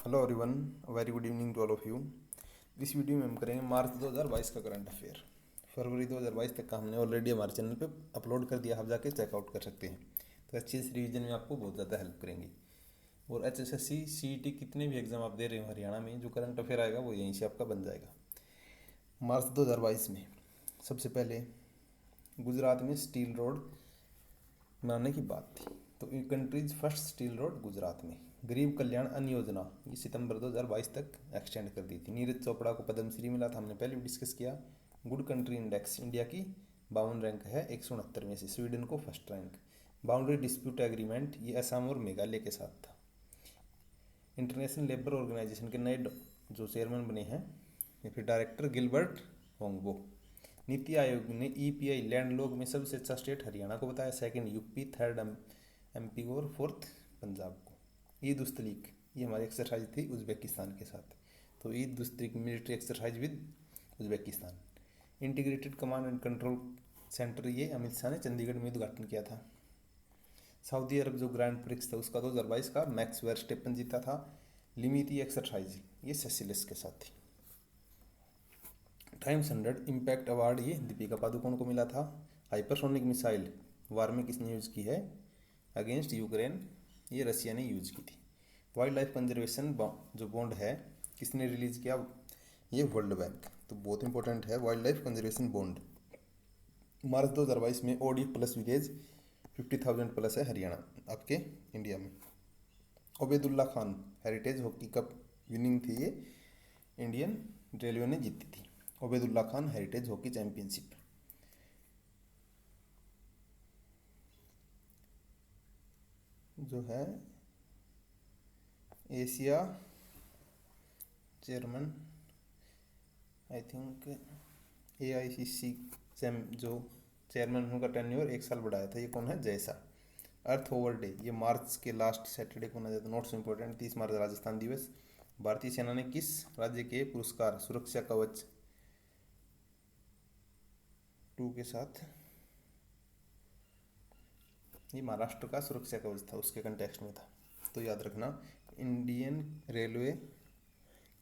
Hello everyone, very good evening to all of you. इस वीडियो में हम करेंगे मार्च 2022 का करंट अफेयर। फरवरी 2022 तक का हमने ऑलरेडी हमारे चैनल पे अपलोड कर दिया, आप जाके चेकआउट कर सकते हैं। तो अच्छी इस रिवीजन में आपको बहुत ज़्यादा हेल्प करेंगी। और HSSC CET कितने भी एग्जाम आप दे रहे हो हरियाणा में, जो करंट अफेयर आएगा वो यहीं से आपका बन जाएगा। मार्च 2022 में सबसे पहले गुजरात में स्टील रोड बनाने की बात थी। तो countries first steel road Gujarat में। गरीब कल्याण अन्न योजना ये सितंबर 2022 तक एक्सटेंड कर दी थी। नीरज चोपड़ा को पद्मश्री मिला था, हमने पहले भी डिस्कस किया। गुड कंट्री इंडेक्स इंडिया की 52 रैंक है 169 में से, स्वीडन को first rank. Boundary dispute agreement ये असम और मेघालय के साथ था। इंटरनेशनल लेबर ऑर्गेनाइजेशन के नए जो चेयरमैन बने हैं या फिर director Gilbert Houngbo. NITI Aayog ने EPI लैंडलॉर्ड में सबसे अच्छा स्टेट हरियाणा को बताया, सेकंड यूपी, थर्ड MP और फोर्थ पंजाब को। ईद उस्तलीक ये हमारी एक्सरसाइज थी उज्बेकिस्तान के साथ। तो ईद उस्तलीक military exercise with Uzbekistan. Integrated command and control centre ये अमित शाह ने चंडीगढ़ में उद्घाटन किया था। सऊदी अरब जो ग्रैंड प्रिक्स था उसका 2022 का मैक्स वर्स्टेपन जीता था। लिमिटी एक्सरसाइज ये सेसिलस के साथ थी। टाइम्स 100 इम्पैक्ट अवार्ड ये दीपिका पादुकोण को मिला था। हाइपरसोनिक मिसाइल वार में किसने यूज की है? अगेंस्ट यूक्रेन, ये रसिया ने यूज की थी। वाइल्ड लाइफ कंजर्वेशन जो बॉन्ड है किसने रिलीज किया? ये वर्ल्ड बैंक। तो बहुत इंपॉर्टेंट है वाइल्ड लाइफ कंजर्वेशन बॉन्ड। मार्च 2022 में OD प्लस विलेज 50,000 प्लस है हरियाणा आपके इंडिया में। Obaidullah Khan heritage hockey cup winning थी, ये इंडियन रेलवे ने जीती थी। Obaidullah Khan heritage hockey championship. जो है Asia chairman I think AICC जो चेयरमैन उनका टेन्योर 1 साल बढ़ाया था, ये कौन है? जैसा। अर्थ ओवर डे ये मार्च के लास्ट सैटरडे को मनाया जाता है। नोट्स इंपॉर्टेंट, 30 मार्च राजस्थान दिवस। भारतीय सेना ने किस राज्य के पुरस्कार सुरक्षा कवच 2 के साथ, ये महाराष्ट्र का सुरक्षा कवच था उसके कंटेक्स्ट में था, तो याद रखना। Indian railway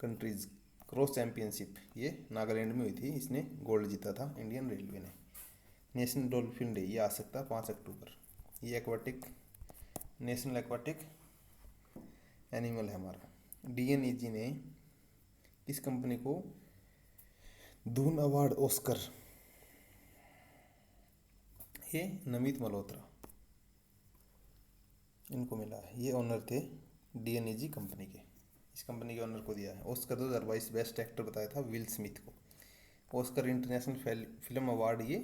countries cross championship ये नागालैंड में हुई थी, इसने गोल्ड जीता था इंडियन रेलवे ने। नेशनल डॉल्फिन डे ये आ सकता है 5 अक्टूबर। ये एक्वाटिक नेशनल एक्वाटिक एनिमल है हमारा। DNAG ने किस कंपनी को धून अवार्ड ऑस्कर, ये नमित मल्होत्रा इनको मिला है। ये ऑनर थे DNAG कंपनी के, इस कंपनी के ऑनर को दिया है। ऑस्कर 2022 बेस्ट एक्टर बताया था विल स्मिथ को। ऑस्कर इंटरनेशनल फिल्म अवार्ड ये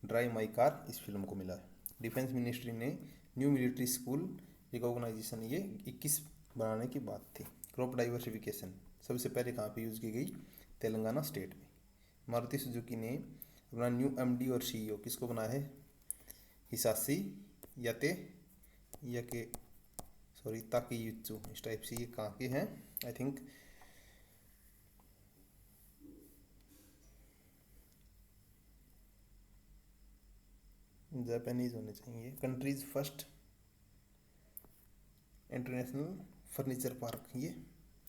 ड्राइव माई कार इस फिल्म को मिला है। डिफेंस मिनिस्ट्री ने न्यू मिलिट्री स्कूल रिकॉग्नाइजेशन ये 21 बनाने की बात थी। क्रॉप डाइवर्सिफिकेशन सबसे पहले कहाँ पे यूज़ की गई? तेलंगाना स्टेट में। मारुति सुजुकी ने अपना न्यू MD और CEO किसको बनाया है? हिसाशी याके सॉरी ताकेयुत्सु, इस टाइप से। ये कहाँ के हैं? आई थिंक जापानीज होने चाहिए। Countries first international furniture park ये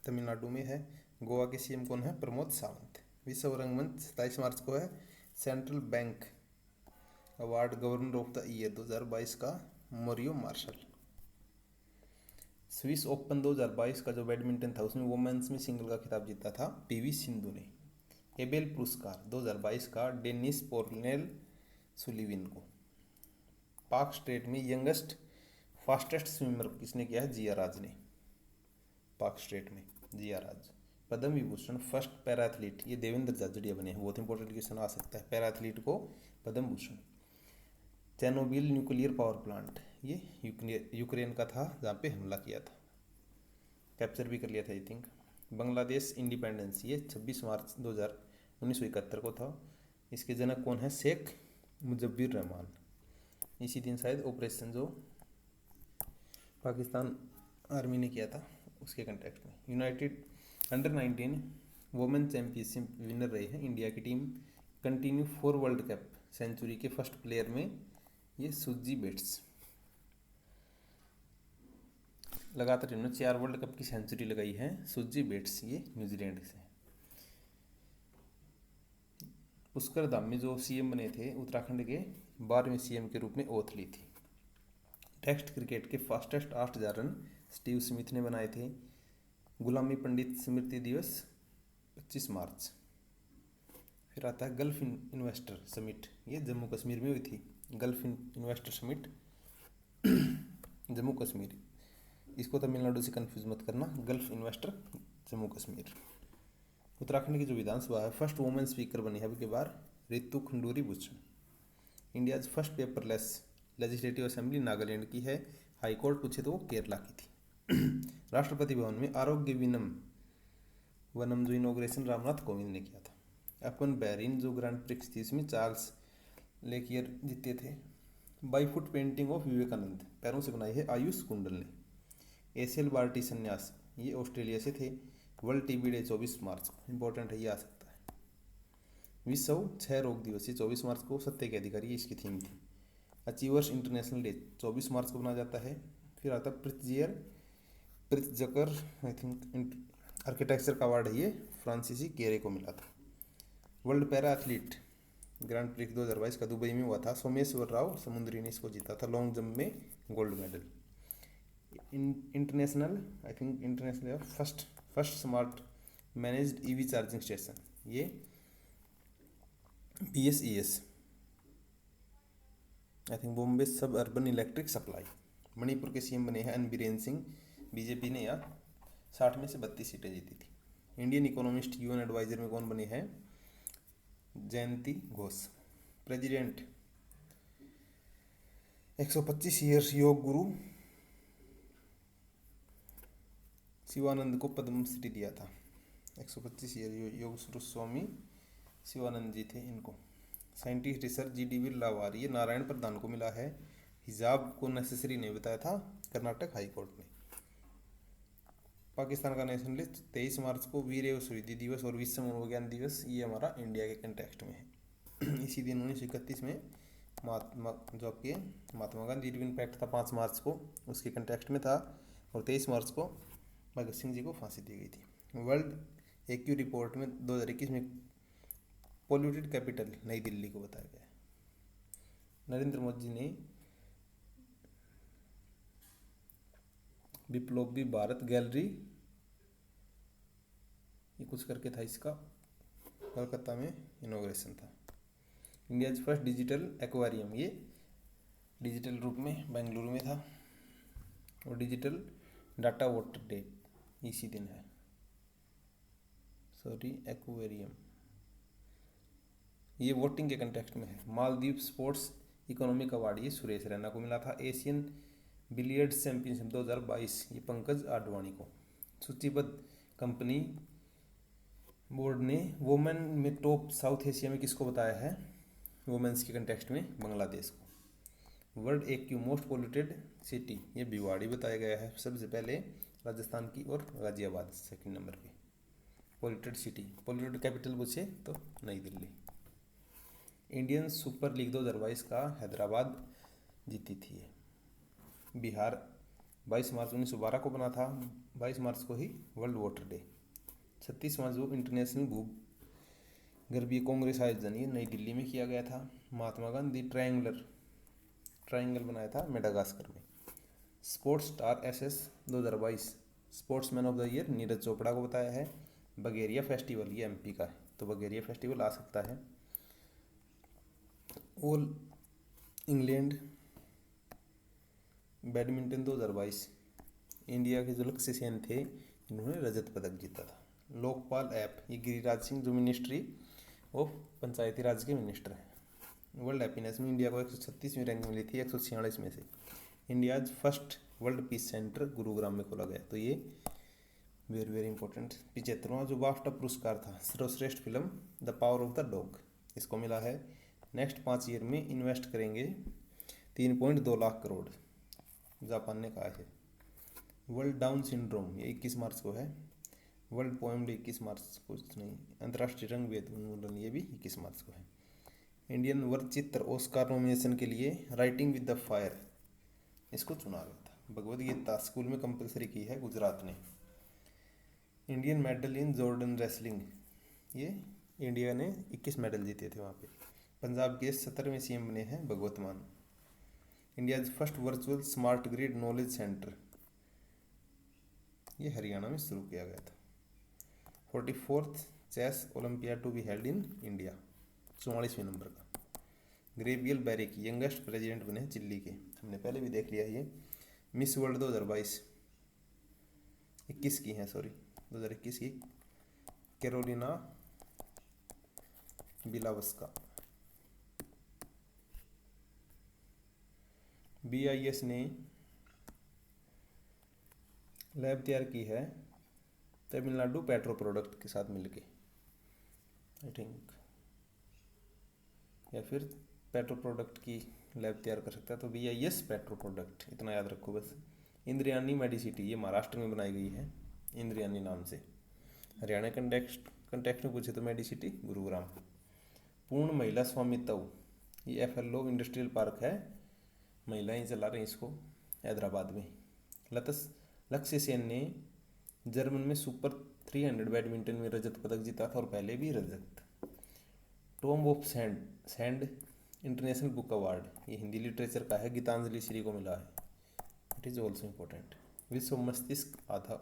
तमिलनाडु में है। गोवा के CM कौन है? प्रमोद सावंत। विश्व रंगमंच 27 मार्च को है। Central bank award governor of the year 2022 का मोरियो मार्शल। स्विस ओपन 2022 का जो बैडमिंटन था उसमें वुमेन्स में सिंगल का खिताब जीता था PV सिंधु ने। एबेल पुरस्कार 2022 का डेनिस पोर्नेल सुलिविन को। पाक स्टेट में यंगेस्ट फास्टेस्ट स्विमर किसने किया है? जिया राज ने। पाक स्टेट में जिया राज। Padma Vibhushan first para athlete ये देवेंद्र झाझड़िया बने हैं। बहुत इंपॉर्टेंट क्वेश्चन आ सकता है, पैरा एथलीट को Padma Bhushan. Chernobyl nuclear power plant ये यूक्रेन का था जहाँ पे हमला किया था, कैप्चर भी कर लिया था आई थिंक। बांग्लादेश इंडिपेंडेंस ये 26 मार्च 1971 को था। इसके जनक कौन है? शेख मुजब्बिर रहमान। इसी दिन शायद ऑपरेशन जो पाकिस्तान आर्मी ने किया था उसके कंटेक्स्ट में। United under nineteen women championship winner रही है इंडिया की team. Continue 4 world cup century के फर्स्ट प्लेयर में ये सुजी बेट्स। लगातार इन्होंने 4 वर्ल्ड कप की सेंचुरी लगाई है सुजी बेट्स, ये न्यूजीलैंड से। पुष्कर धामी जो सीएम बने थे उत्तराखंड के, 12वें सीएम के रूप में ओथ ली थी। टेस्ट क्रिकेट के फास्टेस्ट 8,000 रन स्टीव स्मिथ ने बनाए थे। गुलामी पंडित स्मृति दिवस 25 मार्च। फिर आता है गल्फ इन्वेस्टर समिट, ये जम्मू कश्मीर में हुई थी। Gulf investor summit Jammu Kashmir, इसको तमिलनाडु से कंफ्यूज मत करना। Gulf investor Jammu Kashmir. उत्तराखंड की जो विधानसभा है, फर्स्ट वुमेन स्पीकर बनी है अब की बार Ritu Khanduri Bhushan. India's first paperless legislative assembly Nagaland की है। हाई कोर्ट पूछे तो वो केरला की थी। राष्ट्रपति भवन में आरोग्य वनम जो इनोग्रेशन रामनाथ कोविंद ने किया था। अपन बहरीन जो ग्रैंड प्रिक्स थी, इसमें चार्ल्स लेकियर जीते थे। By foot painting of Vivekananda, पैरों से बनाई है आयुष कुंडल ने। एशियल बार्टी संन्यास, ये ऑस्ट्रेलिया से थे। वर्ल्ड टीबी डे 24 मार्च को, इंपॉर्टेंट है, ये आ सकता है। विश्व क्षय रोग दिवस, ये 24 मार्च को सत्य के अधिकारी, ये इसकी थीम थी। अचीवर्स इंटरनेशनल डे 24 मार्च को मनाया जाता है। फिर आता है प्रित्जकर, आई थिंक आर्किटेक्चर का अवार्ड है, ये फ्रांसीसी केरे को मिला था। World para athlete grand prix 2022 का दुबई में हुआ था। सोमेश्वर राव समुद्री ने इसको जीता था, लॉन्ग जंप में gold medal. International, I think international first smart managed EV charging station, ये BSES, आई थिंक बॉम्बे सब अर्बन इलेक्ट्रिक सप्लाई। मणिपुर के सीएम बने हैं एन बीरेन सिंह। बीजेपी ने यहाँ 60 में से 32 सीटें जीती थी। इंडियन इकोनॉमिस्ट यूएन एडवाइजर में कौन बने हैं? जयंती घोष। प्रेसिडेंट 125 ईयर्स योग गुरु शिवानंद को पद्म श्री दिया था। 125 ईयर योग गुरु स्वामी शिवानंद जी थे इनको। साइंटिस्ट रिसर्च GDV लावार, ये नारायण प्रधान को मिला है। हिजाब को नेसेसरी नहीं बताया था कर्नाटक हाई कोर्ट ने। पाकिस्तान का नेशनल डे 23 मार्च को वीर एवं शहीदी दिवस और विश्व मनोविज्ञान दिवस, ये हमारा इंडिया के कंटेक्स्ट में है। इसी दिन 1931 में महात्मा गांधी इरविन पैक्ट था 5 मार्च को, उसके कंटेक्स्ट में था। और 23 मार्च को भगत सिंह जी को फांसी दी गई थी। वर्ल्ड AQ रिपोर्ट में 2021 में पॉल्यूटेड कैपिटल नई दिल्ली को बताया गया है। नरेंद्र मोदी ने विप्लवी भारत गैलरी, ये कुछ करके था, इसका कलकत्ता में इनॉग्रेशन था। इंडिया फर्स्ट डिजिटल एक्वेरियम, ये डिजिटल रूप में बेंगलुरु में था। और डिजिटल डाटा वाटर डे इसी दिन है, एक्वेरियम, ये वोटिंग के कंटेक्स्ट में है। मालदीव स्पोर्ट्स इकोनॉमिक अवार्ड, ये सुरेश रैना को मिला था। एशियन बिलियर्ड्स चैंपियनशिप 2022, ये पंकज आडवाणी को। सूचीबद्ध कंपनी बोर्ड ने वुमेन में टॉप साउथ एशिया में किसको बताया है? वुमेन्स के कंटेक्स्ट में बांग्लादेश को। World AQ most polluted city, ये भिवाड़ी बताया गया है सबसे पहले, राजस्थान की, और गाजियाबाद सेकंड नंबर पे। पोल्यूटेड सिटी, पोल्यूटेड कैपिटल पूछे तो नई दिल्ली। इंडियन सुपर लीग 2022 का हैदराबाद जीती थी ये। बिहार 22 मार्च 1912 को बना था। 22 मार्च को ही वर्ल्ड वाटर डे। 36 मार्च को इंटरनेशनल भूगर्भीय कांग्रेस आयोजन, ये नई दिल्ली में किया गया था। महात्मा गांधी ट्रायंगल बनाया था मेडागास्कर में। Sports star SS 2022 sportsman of the year Neeraj Chopra को बताया है। बगेरिया फेस्टिवल, ये MP का है, तो बगेरिया फेस्टिवल आ सकता है। ऑल इंग्लैंड बैडमिंटन 2022, इंडिया के जो लक्ष्य सेन थे, इन्होंने रजत पदक जीता था। लोकपाल ऐप, ये गिरिराज सिंह जो मिनिस्ट्री ऑफ पंचायती राज के मिनिस्टर हैं। वर्ल्ड हैप्पीनेस में इंडिया को 136वीं रैंक मिली थी 146 में से। India's first world peace centre Gurugram में खोला गया, तो ये वेरी वेरी इंपॉर्टेंट। 75वां जो बाफ्टा पुरस्कार था सर्वश्रेष्ठ film the power of the dog, इसको मिला है। नेक्स्ट 5 ईयर में इन्वेस्ट करेंगे 3.2 लाख करोड़, जापान ने कहा है। वर्ल्ड डाउन सिंड्रोम, ये 21 मार्च को है। वर्ल्ड पोएम डे 21 मार्च को नहीं। अंतर्राष्ट्रीय रंगभेद उन्मूलन, ये भी 21 मार्च को है। इंडियन वर्ग चित्र ऑस्कार नॉमिनेशन के लिए राइटिंग विद द फायर, इसको चुना गया था। भगवद गीता स्कूल में कंपलसरी की है गुजरात ने। Indian medal in Jordan wrestling, ये इंडिया ने 21 मेडल जीते थे वहाँ पे। पंजाब के 17वें सीएम बने हैं Bhagwant Mann. India first virtual smart grid knowledge centre, ये हरियाणा में शुरू किया गया था। 44th chess olympiad to be held in India, 44वें नंबर का। ग्रेवियल बैरिक यंगेस्ट प्रेसिडेंट बने हैं चिल्ली के, हमने पहले भी देख लिया ये। मिस वर्ल्ड 2022 21 की हैं, सॉरी 2021 की कैरोलिना बिलावस्का। BIS ने लैब तैयार की है तमिलनाडु पेट्रो प्रोडक्ट के साथ मिलके, आई थिंक, या फिर पेट्रो प्रोडक्ट की लैब तैयार कर सकता है, तो BIS पेट्रो प्रोडक्ट, इतना याद रखो बस। इंद्रियानी मेडिसिटी, ये महाराष्ट्र में बनाई गई है इंद्रियानी नाम से। हरियाणा कंटेक्स्ट में पूछे तो मेडिसिटी गुरुग्राम। पूर्ण महिला स्वामित्व, ये FLO इंडस्ट्रियल पार्क है, महिलाएं चला रही इसको हैदराबाद में। लक्ष्य सेन ने जर्मन में सुपर 300 बैडमिंटन में रजत पदक जीता था और पहले भी रजत। Tomb of Sand international book award, ये हिंदी लिटरेचर का है, गीतांजलि श्री को मिला है। It is also important. विश्व मस्तिष्क आधा,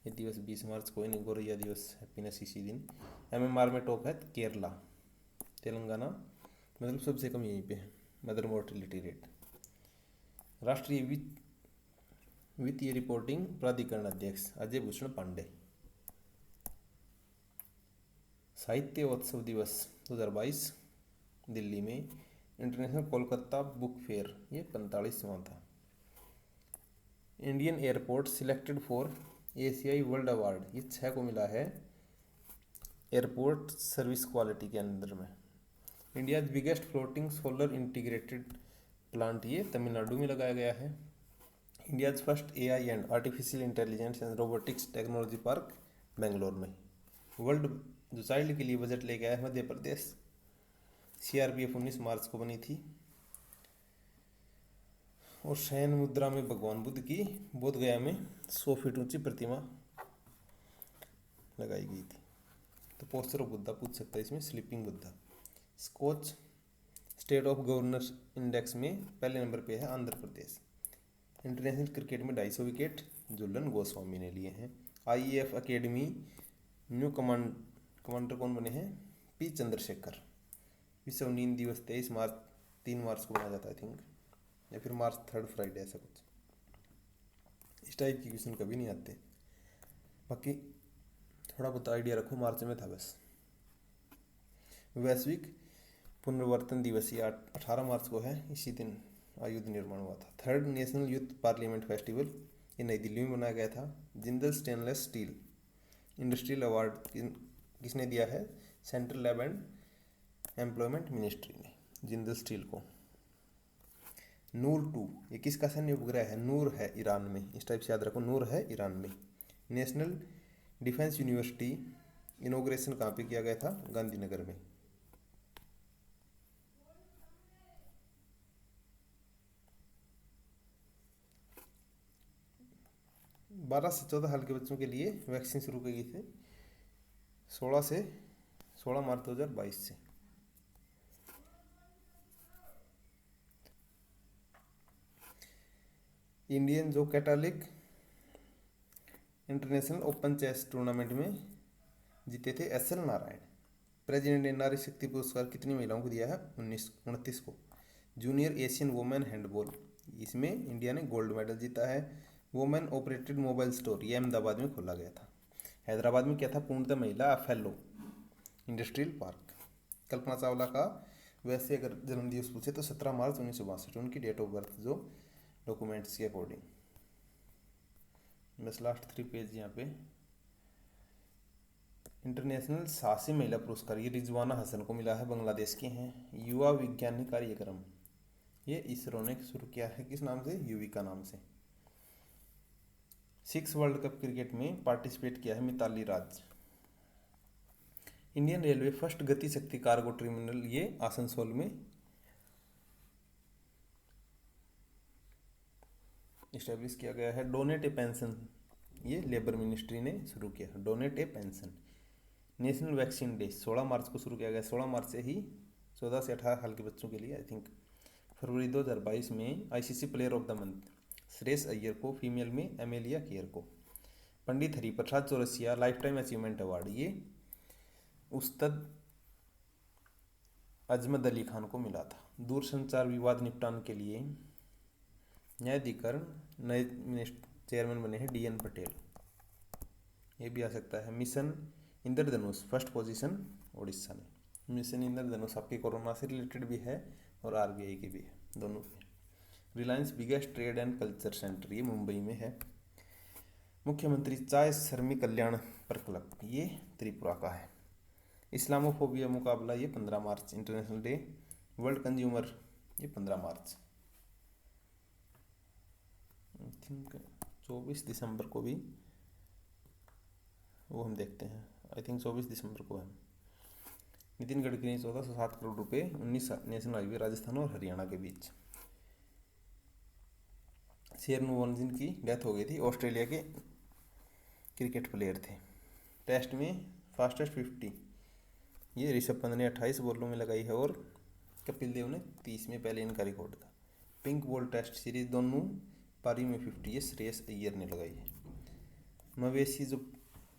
ये दिवस 20 मार्च को, नहीं गोरैया दिवस, हैप्पीनेस इसी दिन। MMR में टॉप है केरला, तेलंगाना मतलब सबसे कम यहीं पे है मदर मोर्टिलिटी रेट। राष्ट्रीय वित्तीय रिपोर्टिंग प्राधिकरण अध्यक्ष अजय भूषण पांडे। साहित्य उत्सव दिवस 2022 दिल्ली में। इंटरनेशनल कोलकाता बुक फेयर, ये 45वां था। इंडियन एयरपोर्ट सिलेक्टेड फॉर एशियाई वर्ल्ड अवार्ड, ये 6 को मिला है एयरपोर्ट सर्विस क्वालिटी के अंदर में। India biggest floating solar integrated plant, ये तमिलनाडु में लगाया गया है। India first AI and artificial intelligence and robotics technology park Bangalore में। वर्ल्ड जो चाइल्ड के लिए बजट लेके आया है मध्य प्रदेश। CRPF 19 मार्च को बनी थी। और शयन मुद्रा में भगवान बुद्ध की बोध गया में 100 फीट ऊंची प्रतिमा लगाई गई थी। तो पोस्टर ऑफ बुद्धा पूछ सकता है इसमें, sleeping Buddha. Skoch state of governors index में पहले नंबर पे है आंध्र प्रदेश। इंटरनेशनल क्रिकेट में 250 विकेट झूलन गोस्वामी ने लिए हैं। IAF अकेडमी न्यू कमांडर कौन बने हैं? P चंद्रशेखर। विश्व नींद दिवस 3 मार्च को मनाया जाता है, आई थिंक, या फिर मार्च 3rd फ्राइडे, ऐसा कुछ। इस टाइप की क्वेश्चन कभी नहीं आते, बाकी थोड़ा बहुत आइडिया रखो, मार्च में था बस। वैश्विक पुनर्वर्तन दिवस ये 18 मार्च को है, इसी दिन आयुध निर्माण हुआ था। 3rd national youth parliament festival, ये नई दिल्ली में बनाया गया था। Jindal stainless steel industrial award किसने दिया है? Central lab and employment ministry ने जिंदल स्टील को। नूर 2, ये किसका सैन्य उपग्रह है? नूर है ईरान में, इस टाइप से याद रखो, नूर है ईरान में। नेशनल डिफेंस यूनिवर्सिटी इनोग्रेशन कहाँ पे किया गया था? गांधीनगर में। बारह से 14 साल के बच्चों के लिए वैक्सीन शुरू की गई थी 16 मार्च 2022 से। इंडियन जो Catholic international open chess tournament में जीते थे SL नारायण। प्रेसिडेंट ने नारी शक्ति पुरस्कार कितनी महिलाओं को दिया है? 29 को। जूनियर एशियन वुमेन हैंडबॉल, इसमें इंडिया ने गोल्ड मेडल जीता है। वुमेन ऑपरेटेड मोबाइल स्टोर, ये अहमदाबाद में खोला गया था। हैदराबाद में क्या था? पूर्णतः महिला FLO industrial park. Kalpana Chawla का वैसे अगर जन्मदिवस पूछे तो 17 मार्च 1962, उनकी डेट ऑफ बर्थ जो डॉक्यूमेंट्स के अकॉर्डिंग। बस लास्ट 3 पेज यहाँ पे। इंटरनेशनल साहसी महिला पुरस्कार, ये रिजवाना हसन को मिला है, बांग्लादेश के हैं। युवा वैज्ञानिक कार्यक्रम, ये इसरो ने शुरू किया है, किस नाम से? युविका नाम से। 6 वर्ल्ड कप क्रिकेट में पार्टिसिपेट किया है मिताली राज। इंडियन रेलवे फर्स्ट गति शक्ति कार्गो टर्मिनल, ये आसनसोल में। इस्टेब्लिश किया गया है। डोनेट ए पेंशन, ये लेबर मिनिस्ट्री ने शुरू किया, डोनेट ए पेंशन। नेशनल वैक्सीन डे 16 मार्च को शुरू किया गया, 16 मार्च से ही 14 से 18 साल के बच्चों के लिए आई थिंक। फरवरी 2022 में ICC player of the month Shreyas Iyer को, फीमेल में एमेलिया केयर को। Pandit Hariprasad Chaurasia lifetime achievement award, ये उस्ताद अजमत अली खान को मिला था। दूरसंचार विवाद निपटान के लिए न्यायाधिकरण नए चेयरमैन बने हैं डीएन पटेल, ये भी आ सकता है। मिशन इंद्रधनुष फर्स्ट पोजीशन उड़ीसा ने। मिशन इंद्रधनुष आपके कोरोना से रिलेटेड भी है और आरबीआई के भी है, दोनों के। Reliance biggest trade and culture centre, ये मुंबई में है। मुख्यमंत्री चाय श्रमिक कल्याण प्रकल्प, ये त्रिपुरा का है। इस्लामोफोबिया मुकाबला, ये 15 मार्च इंटरनेशनल डे। वर्ल्ड कंज्यूमर, ये 15 मार्च। आई थिंक 24 दिसंबर को भी वो हम देखते हैं, आई थिंक 24 दिसंबर को है। नितिन गडकरी ने 1407 करोड़ रुपए 19 नेशनल हाईवे राजस्थान और हरियाणा के बीच। शेरनवान की डेथ हो गई थी, ऑस्ट्रेलिया के क्रिकेट प्लेयर थे। टेस्ट में फास्टेस्ट 50, ये ऋषभ पंत ने 28 बॉलों में लगाई है और कपिल देव ने 30 में, पहले इनका रिकॉर्ड था। पिंक बॉल टेस्ट सीरीज दोनों पारी में 50, ये श्रेयस अय्यर ने लगाई है। मवेशी जो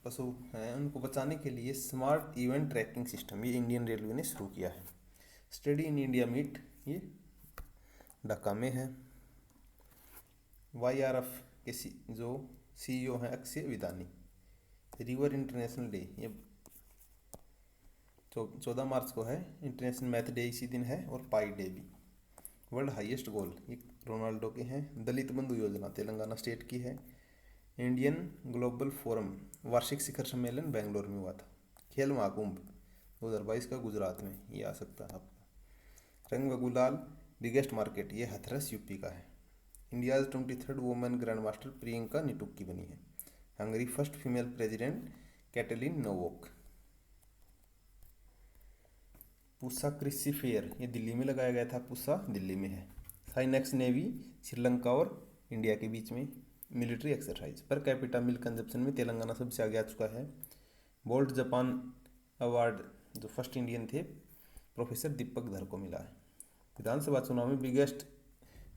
पशु हैं उनको बचाने के लिए स्मार्ट इवेंट ट्रैकिंग सिस्टम, ये इंडियन रेलवे ने शुरू किया है। स्टडी इन इंडिया मीट, ये ढाका में है। YRF के जो CEO हैं Akshay Vidani. River international day, ये 14 मार्च को है। इंटरनेशनल मैथ डे इसी दिन है और पाई डे भी। वर्ल्ड हाईएस्ट गोल, ये रोनाल्डो के हैं। दलित बंधु योजना तेलंगाना स्टेट की है। इंडियन ग्लोबल फोरम वार्षिक शिखर सम्मेलन बेंगलोर में हुआ था। खेल महाकुंभ 2022 का गुजरात में, ये आ सकता है आपका। रंग व गुलाल बिगेस्ट मार्केट, ये हथरस यूपी का है। India's 23rd women grand master Priyanka Nutakki बनी है। Hungary first female president Katalin Novak. Pusa Krishi fair, ये दिल्ली में लगाया गया था, पूसा दिल्ली में है। साइनेक्स नेवी श्रीलंका और इंडिया के बीच में military exercise. Per capita milk consumption में तेलंगाना सबसे आगे आ चुका है। बोल्ट जापान अवार्ड जो फर्स्ट इंडियन थे प्रोफेसर दीपक धर को मिला है। विधानसभा चुनाव में बिगेस्ट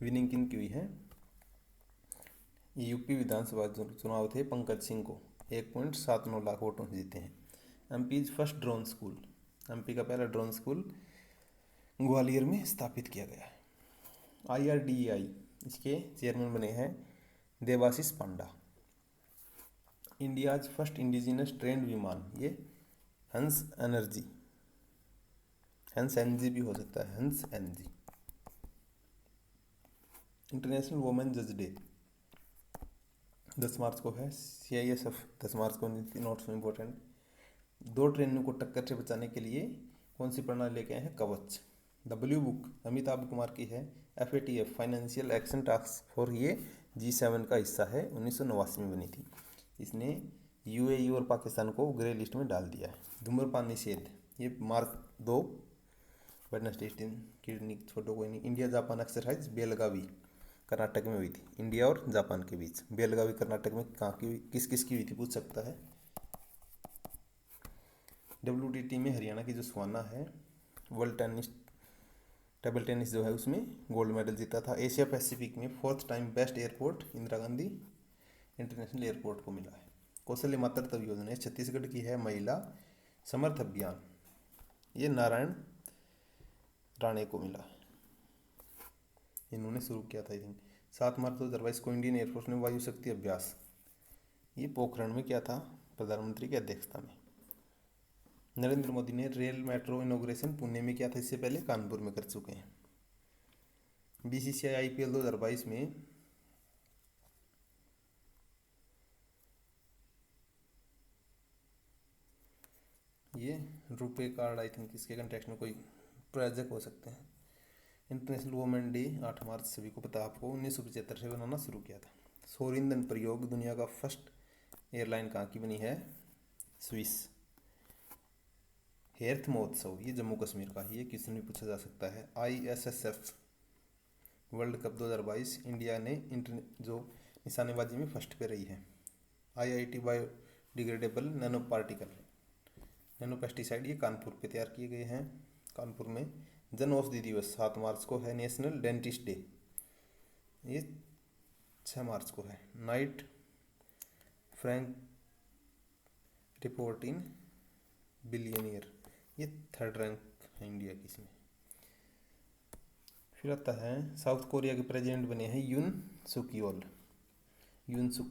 विनिंग किन की हुई है? यूपी विधानसभा चुनाव थे पंकज सिंह को 1.79 लाख वोटों से जीते हैं। MPs first drone school, MP का पहला ड्रोन स्कूल ग्वालियर में स्थापित किया गया है। IRDAI, इसके चेयरमैन बने हैं देवाशीष पांडा। इंडियाज फर्स्ट इंडिजिनस ट्रेंड विमान, ये हंस एनर्जी, हंस एनजी भी हो सकता है, हंस एनजी। इंटरनेशनल वुमेन जज डे 10 मार्च को है। CISF 10 मार्च को, नोट्स में इंपॉर्टेंट। 2 ट्रेनों को टक्कर से बचाने के लिए कौन सी प्रणाली लेके आए हैं? कवच। W बुक अमिताभ कुमार की है। FATF financial action task force, ये G7 का हिस्सा है, 1989 में बनी थी। इसने UAE और पाकिस्तान को ग्रे लिस्ट में डाल दिया है। धूम्रपान निषेध, ये मार्च 2 वेडनेसडे किडनी छोटो कोई नहीं। India Japan exercise Belagavi Karnataka में हुई थी, इंडिया और जापान के बीच। बेलगावी कर्नाटक में कहाँ की हुई, किस किस की हुई थी पूछ सकता है। WTT में हरियाणा की जो स्वाना है, वर्ल्ड टेनिस टेबल टेनिस जो है उसमें गोल्ड मेडल जीता था। एशिया पैसिफिक में 4th time best airport Indira Gandhi international airport को मिला है। कौशल्य मातृत्व योजना छत्तीसगढ़ की है। महिला समर्थ अभियान, ये नारायण राणे को मिला है, इन्होंने शुरू किया था। आई थिंक 7 मार्च 2022 को इंडियन एयरफोर्स ने वायु शक्ति अभ्यास, ये पोखरण में किया था प्रधानमंत्री की अध्यक्षता में। नरेंद्र मोदी ने रेल मेट्रो इनॉग्रेशन पुणे में किया था, इससे पहले कानपुर में कर चुके हैं। BCCI IPL 2022 में ये रुपे कार्ड, आई थिंक इसके कंटेक्स्ट में कोई प्रायोजक हो सकते हैं। इंटरनेशनल वुमेन डे 8 मार्च, सभी को पता आपको 1975 से बनाना शुरू किया था। सौर ईंधन प्रयोग, दुनिया का फर्स्ट एयरलाइन कहाँ की बनी है? स्विस। हेर्थ महोत्सव, ये जम्मू कश्मीर का ही है, क्वेश्चन भी पूछा जा सकता है। ISSF वर्ल्ड कप 2022 इंडिया ने जो निशानेबाजी में फर्स्ट पे रही है। IIT biodegradable nano particle nano pesticide ये कानपुर पे तैयार किए गए हैं। कानपुर में जन औषधि दिवस 7 मार्च को है। नेशनल डेंटिस्ट डे ये 6 मार्च को है। नाइट फ्रैंक रिपोर्ट इन बिलियनियर ये 3rd रैंक है इंडिया की इसमें। फिर आता है साउथ कोरिया के प्रेसिडेंट बने हैं यून सुक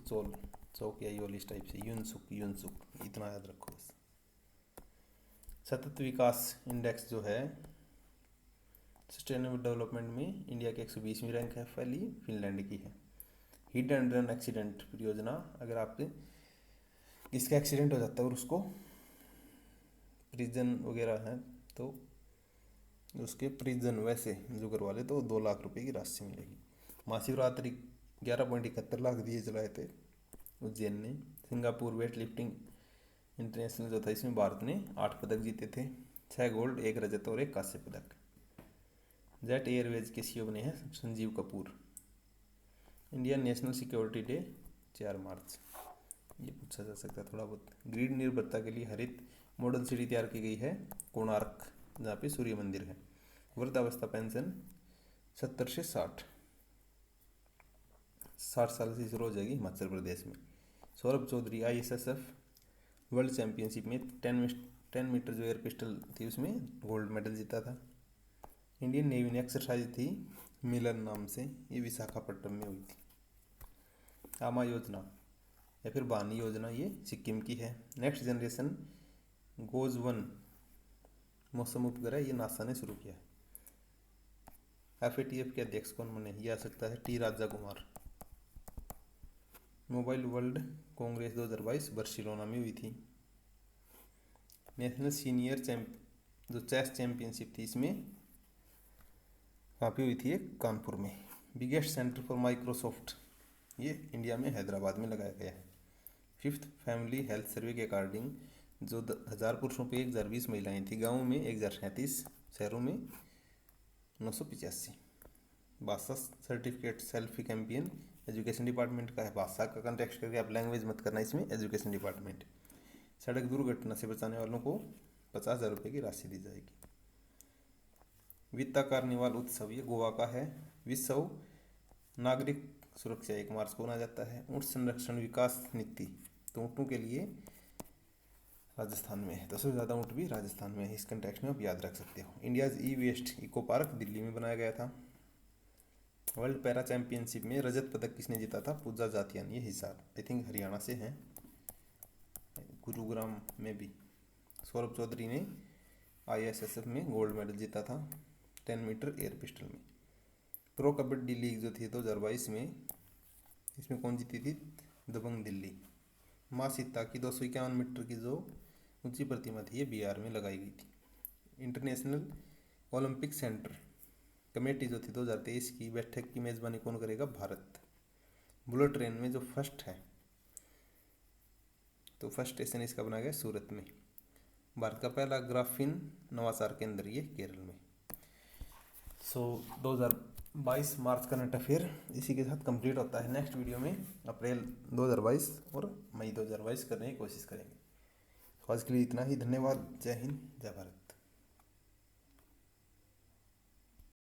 चोल चौकियाल इस टाइप से यून सुक इतना याद रखो बस। सतत विकास इंडेक्स जो है सस्टेनेबल डेवलपमेंट में इंडिया की 120वीं रैंक है, पहली फिनलैंड की है। हिट एंड रन एक्सीडेंट परियोजना, अगर आप किसका एक्सीडेंट हो जाता है और उसको प्रिजन वगैरह है तो उसके प्रिजन वैसे जो करवा ले तो 2 लाख रुपए की राशि मिलेगी। महाशिवरात्रि 11.71 लाख दिए जलाए थे उज्जैन ने। सिंगापुर वेट लिफ्टिंग इंटरनेशनल जो था इसमें भारत ने 8 पदक जीते थे, 6 गोल्ड 1 रजत और 1 कांस्य पदक। जेट एयरवेज के CEO बने हैं Sanjeev Kapoor. Indian national security day 4 मार्च, ये पूछा जा सकता है थोड़ा बहुत। ग्रीड निर्भरता के लिए हरित मॉडल सिटी तैयार की गई है कोणार्क, जहाँ पे सूर्य मंदिर है। वृद्धावस्था पेंशन 70 से 60 साल से शुरू हो जाएगी हिमाचल प्रदेश में। Saurabh Chaudhary ISSF world championship में 10 मीटर जो एयर पिस्टल थी उसमें गोल्ड मेडल जीता था। इंडियन नेवी ने एक्सरसाइज थी मिलन नाम से, ये विशाखापट्टनम में हुई थी। आमा योजना या फिर बानी योजना ये सिक्किम की है। नेक्स्ट जनरेशन गोज 1 मौसम उपग्रह ये नासा ने शुरू किया है। FATF के अध्यक्ष कौन बने, ये आ सकता है T Raja Kumar. Mobile world congress 2022 Barcelona में हुई थी। नेशनल सीनियर जो चेस चैंपियनशिप थी इसमें काफ़ी हुई थी एक कानपुर में। बिगेस्ट सेंटर फॉर माइक्रोसॉफ्ट ये इंडिया में हैदराबाद में लगाया गया है। 5th फैमिली हेल्थ सर्वे के अकॉर्डिंग जो 1000 पुरुषों पे 1020 महिलाएं थी, गाँव में 1037, शहरों में 985। भाषा certificate selfie campaign education department का है। भाषा का कंटेक्स्ट करके आप लैंग्वेज मत करना इसमें, एजुकेशन डिपार्टमेंट। सड़क दुर्घटना से बचाने वालों को 50,000 रुपये की राशि दी जाएगी। वित्ता कार्निवाल उत्सव ये गोवा का है। विश्व नागरिक सुरक्षा 1 मार्च को मनाया जाता है। ऊँट संरक्षण विकास नीति तो ऊँटों के लिए राजस्थान में है, 10 से ज़्यादा ऊँट भी राजस्थान में है। इस कंटेक्स्ट में आप याद रख सकते हो। India's e waste eco park Delhi में बनाया गया था। वर्ल्ड पैरा चैंपियनशिप में रजत पदक किसने जीता था, पूजा जातियान, ये हिसार आई थिंक हरियाणा से हैं, गुरुग्राम में भी। सौरभ चौधरी ने ISSF में गोल्ड मेडल जीता था 10 मीटर एयर पिस्टल में। प्रो कबड्डी लीग जो थी 2022 में, इसमें कौन जीती थी, दबंग दिल्ली। माँ सीता की 251 मीटर की जो ऊंची प्रतिमा थी ये बिहार में लगाई गई थी। इंटरनेशनल ओलंपिक सेंटर कमेटी जो थी 2023 की बैठक की मेज़बानी कौन करेगा, भारत। बुलेट ट्रेन में जो फर्स्ट है तो फर्स्ट स्टेशन इसका बनाया गया सूरत में। भारत का पहला ग्राफीन नवाचार केंद्र ये केरल में। 2022 मार्च करंट अफेयर इसी के साथ कंप्लीट होता है। नेक्स्ट वीडियो में अप्रैल 2022 और मई 2022 करने की कोशिश करेंगे। तो आज के लिए इतना ही, धन्यवाद। जय हिंद, जय भारत।